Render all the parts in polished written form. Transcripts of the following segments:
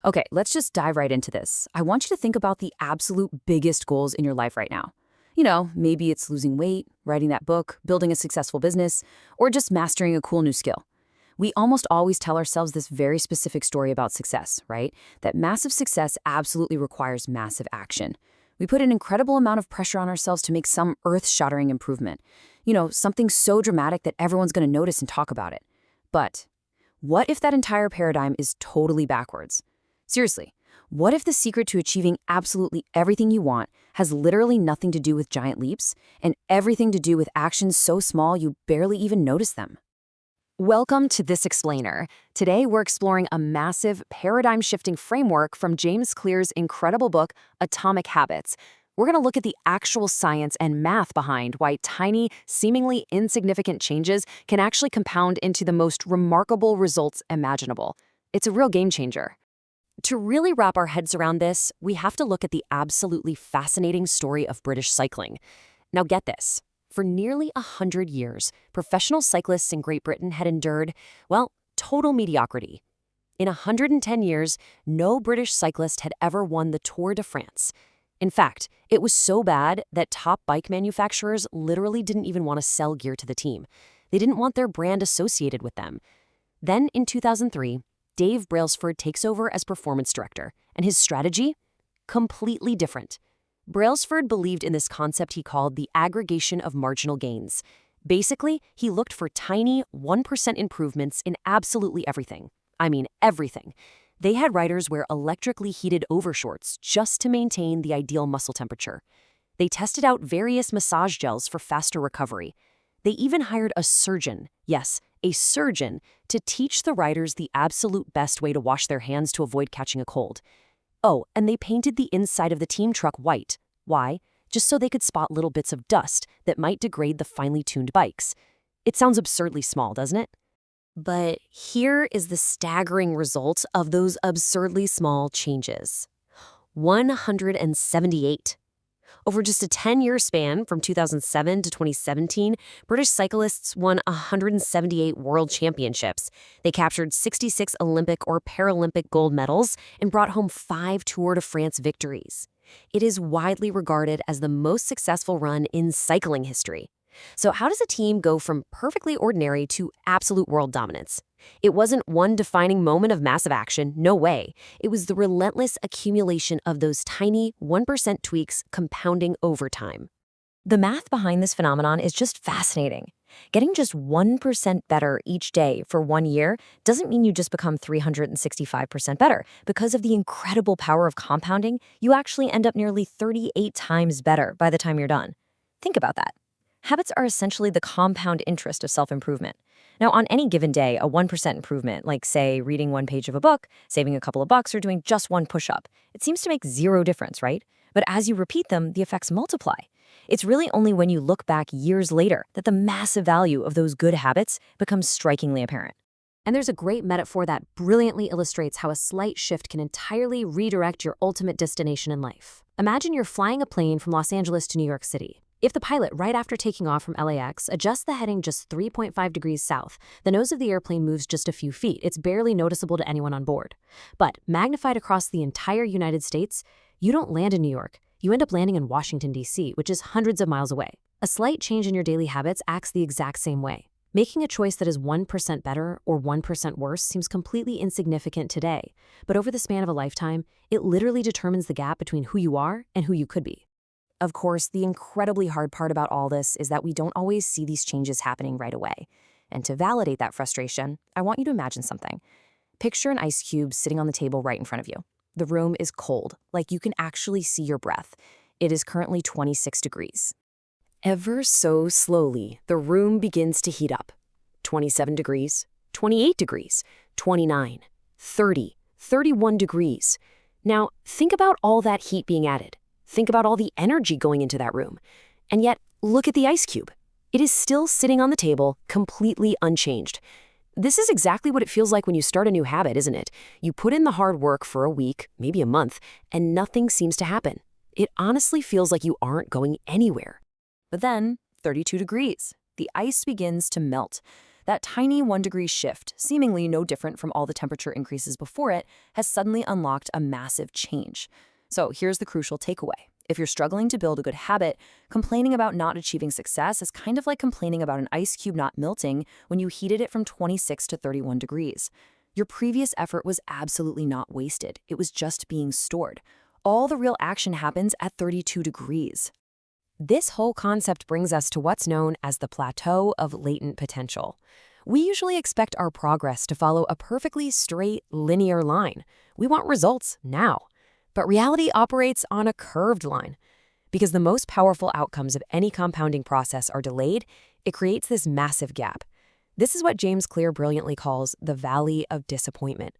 Okay, let's just dive right into this. I want you to think about the absolute biggest goals in your life right now. Maybe it's losing weight, writing that book, building a successful business, or just mastering a cool new skill. We almost always tell ourselves this very specific story about success, right? That massive success absolutely requires massive action. We put an incredible amount of pressure on ourselves to make some earth-shattering improvement. Something so dramatic that everyone's going to notice and talk about it. But what if that entire paradigm is totally backwards? Seriously, what if the secret to achieving absolutely everything you want has literally nothing to do with giant leaps and everything to do with actions so small you barely even notice them? Welcome to This Explainer. Today we're exploring a massive, paradigm-shifting framework from James Clear's incredible book, Atomic Habits. We're going to look at the actual science and math behind why tiny, seemingly insignificant changes can actually compound into the most remarkable results imaginable. It's a real game changer. To really wrap our heads around this, we have to look at the absolutely fascinating story of British cycling. Now get this. For nearly 100 years, professional cyclists in Great Britain had endured, well, total mediocrity. In 110 years, no British cyclist had ever won the Tour de France. In fact, it was so bad that top bike manufacturers literally didn't even want to sell gear to the team. They didn't want their brand associated with them. Then, in 2003, Dave Brailsford takes over as performance director, and his strategy? Completely different. Brailsford believed in this concept he called the aggregation of marginal gains. Basically, he looked for tiny 1% improvements in absolutely everything. I mean, everything. They had riders wear electrically heated overshorts just to maintain the ideal muscle temperature. They tested out various massage gels for faster recovery. They even hired a surgeon, yes, a surgeon, to teach the riders the absolute best way to wash their hands to avoid catching a cold. Oh, and they painted the inside of the team truck white. Why? Just so they could spot little bits of dust that might degrade the finely tuned bikes. It sounds absurdly small, doesn't it? But here is the staggering result of those absurdly small changes. 178. Over just a 10-year span from 2007 to 2017, British cyclists won 178 world championships. They captured 66 Olympic or Paralympic gold medals and brought home 5 Tour de France victories. It is widely regarded as the most successful run in cycling history. So how does a team go from perfectly ordinary to absolute world dominance? It wasn't one defining moment of massive action, no way. It was the relentless accumulation of those tiny 1% tweaks compounding over time. The math behind this phenomenon is just fascinating. Getting just 1% better each day for 1 year doesn't mean you just become 365% better. Because of the incredible power of compounding, you actually end up nearly 38 times better by the time you're done. Think about that. Habits are essentially the compound interest of self-improvement. Now, on any given day, a 1% improvement, like, say, reading 1 page of a book, saving a couple of bucks, or doing just 1 push-up, it seems to make zero difference, right? But as you repeat them, the effects multiply. It's really only when you look back years later that the massive value of those good habits becomes strikingly apparent. And there's a great metaphor that brilliantly illustrates how a slight shift can entirely redirect your ultimate destination in life. Imagine you're flying a plane from Los Angeles to New York City. If the pilot, right after taking off from LAX, adjusts the heading just 3.5 degrees south, the nose of the airplane moves just a few feet. It's barely noticeable to anyone on board. But magnified across the entire United States, you don't land in New York. You end up landing in Washington, D.C., which is hundreds of miles away. A slight change in your daily habits acts the exact same way. Making a choice that is 1% better or 1% worse seems completely insignificant today, but over the span of a lifetime, it literally determines the gap between who you are and who you could be. Of course, the incredibly hard part about all this is that we don't always see these changes happening right away. And to validate that frustration, I want you to imagine something. Picture an ice cube sitting on the table right in front of you. The room is cold, like you can actually see your breath. It is currently 26 degrees. Ever so slowly, the room begins to heat up. 27 degrees, 28 degrees, 29, 30, 31 degrees. Now, think about all that heat being added. Think about all the energy going into that room. And yet, look at the ice cube. It is still sitting on the table, completely unchanged. This is exactly what it feels like when you start a new habit, isn't it? You put in the hard work for a week, maybe a month, and nothing seems to happen. It honestly feels like you aren't going anywhere. But then, 32 degrees. The ice begins to melt. That tiny 1-degree shift, seemingly no different from all the temperature increases before it, has suddenly unlocked a massive change. So here's the crucial takeaway. If you're struggling to build a good habit, complaining about not achieving success is kind of like complaining about an ice cube not melting when you heated it from 26 to 31 degrees. Your previous effort was absolutely not wasted. It was just being stored. All the real action happens at 32 degrees. This whole concept brings us to what's known as the plateau of latent potential. We usually expect our progress to follow a perfectly straight, linear line. We want results now. But reality operates on a curved line. Because the most powerful outcomes of any compounding process are delayed, it creates this massive gap. This is what James Clear brilliantly calls the valley of disappointment.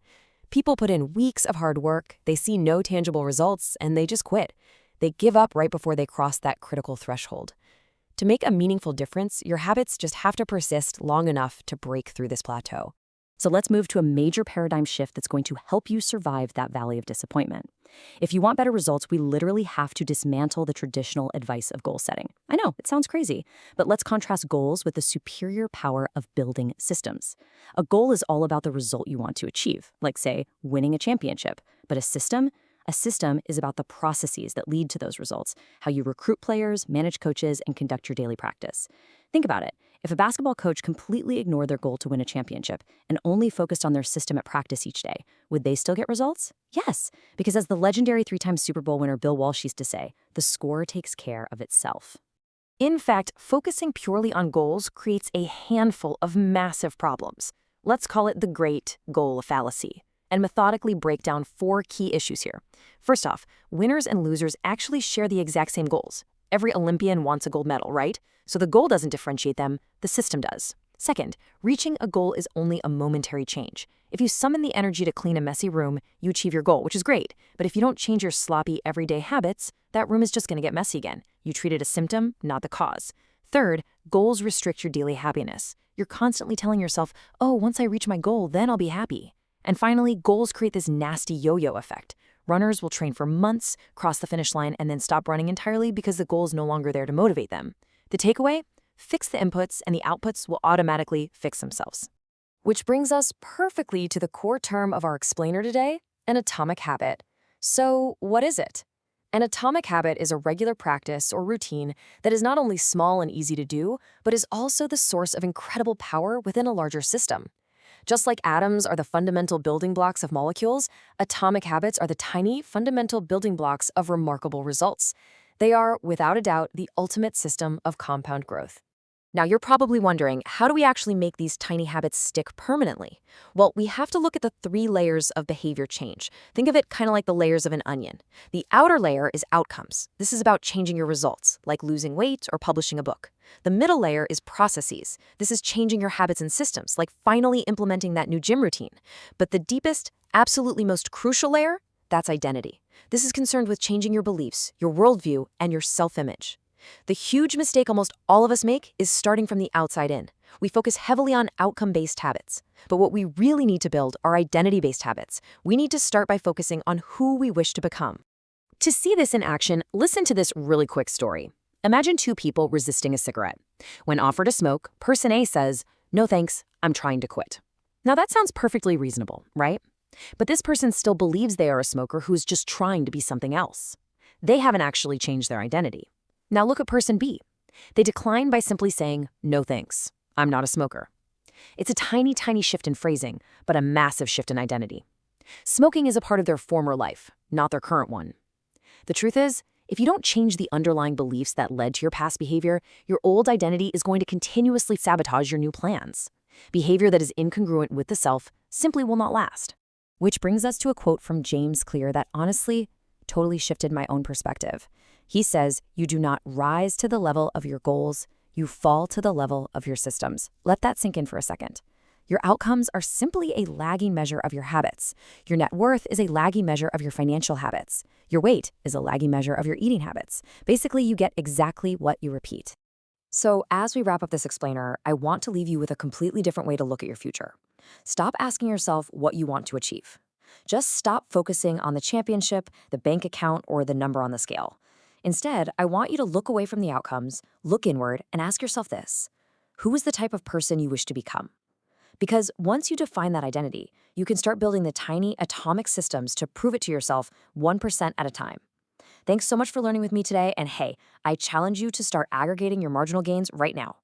People put in weeks of hard work, they see no tangible results, and they just quit. They give up right before they cross that critical threshold. To make a meaningful difference, your habits just have to persist long enough to break through this plateau. So let's move to a major paradigm shift that's going to help you survive that valley of disappointment. If you want better results, we literally have to dismantle the traditional advice of goal setting. I know, it sounds crazy, but let's contrast goals with the superior power of building systems. A goal is all about the result you want to achieve, like, say, winning a championship. But a system is about the processes that lead to those results, how you recruit players, manage coaches, and conduct your daily practice. Think about it. If a basketball coach completely ignored their goal to win a championship and only focused on their system at practice each day, would they still get results? Yes, because as the legendary 3-time Super Bowl winner Bill Walsh used to say, the score takes care of itself. In fact, focusing purely on goals creates a handful of massive problems. Let's call it the great goal fallacy, and methodically break down 4 key issues here. First off, winners and losers actually share the exact same goals. Every Olympian wants a gold medal, right? So the goal doesn't differentiate them, the system does. Second, reaching a goal is only a momentary change. If you summon the energy to clean a messy room, you achieve your goal, which is great. But if you don't change your sloppy, everyday habits, that room is just going to get messy again. You treat it as a symptom, not the cause. Third, goals restrict your daily happiness. You're constantly telling yourself, oh, once I reach my goal, then I'll be happy. And finally, goals create this nasty yo-yo effect. Runners will train for months, cross the finish line, and then stop running entirely because the goal is no longer there to motivate them. The takeaway? Fix the inputs and the outputs will automatically fix themselves. Which brings us perfectly to the core term of our explainer today, an atomic habit. So, what is it? An atomic habit is a regular practice or routine that is not only small and easy to do, but is also the source of incredible power within a larger system. Just like atoms are the fundamental building blocks of molecules, atomic habits are the tiny, fundamental building blocks of remarkable results. They are, without a doubt, the ultimate system of compound growth. Now, you're probably wondering, how do we actually make these tiny habits stick permanently? Well, we have to look at the 3 layers of behavior change. Think of it kind of like the layers of an onion. The outer layer is outcomes. This is about changing your results, like losing weight or publishing a book. The middle layer is processes. This is changing your habits and systems, like finally implementing that new gym routine. But the deepest, absolutely most crucial layer, that's identity. This is concerned with changing your beliefs, your worldview, and your self-image. The huge mistake almost all of us make is starting from the outside in. We focus heavily on outcome-based habits. But what we really need to build are identity-based habits. We need to start by focusing on who we wish to become. To see this in action, listen to this really quick story. Imagine 2 people resisting a cigarette. When offered a smoke, person A says, "No thanks, I'm trying to quit." Now that sounds perfectly reasonable, right? But this person still believes they are a smoker who's just trying to be something else. They haven't actually changed their identity. Now look at person B. They decline by simply saying, "No thanks, I'm not a smoker." It's a tiny, tiny shift in phrasing, but a massive shift in identity. Smoking is a part of their former life, not their current one. The truth is, if you don't change the underlying beliefs that led to your past behavior, your old identity is going to continuously sabotage your new plans. Behavior that is incongruent with the self simply will not last. Which brings us to a quote from James Clear that honestly totally shifted my own perspective. He says, "You do not rise to the level of your goals, you fall to the level of your systems." Let that sink in for a second. Your outcomes are simply a lagging measure of your habits. Your net worth is a lagging measure of your financial habits. Your weight is a lagging measure of your eating habits. Basically, you get exactly what you repeat. So as we wrap up this explainer, I want to leave you with a completely different way to look at your future. Stop asking yourself what you want to achieve. Just stop focusing on the championship, the bank account, or the number on the scale. Instead, I want you to look away from the outcomes, look inward, and ask yourself this: who is the type of person you wish to become? Because once you define that identity, you can start building the tiny atomic systems to prove it to yourself 1% at a time. Thanks so much for learning with me today. And hey, I challenge you to start aggregating your marginal gains right now.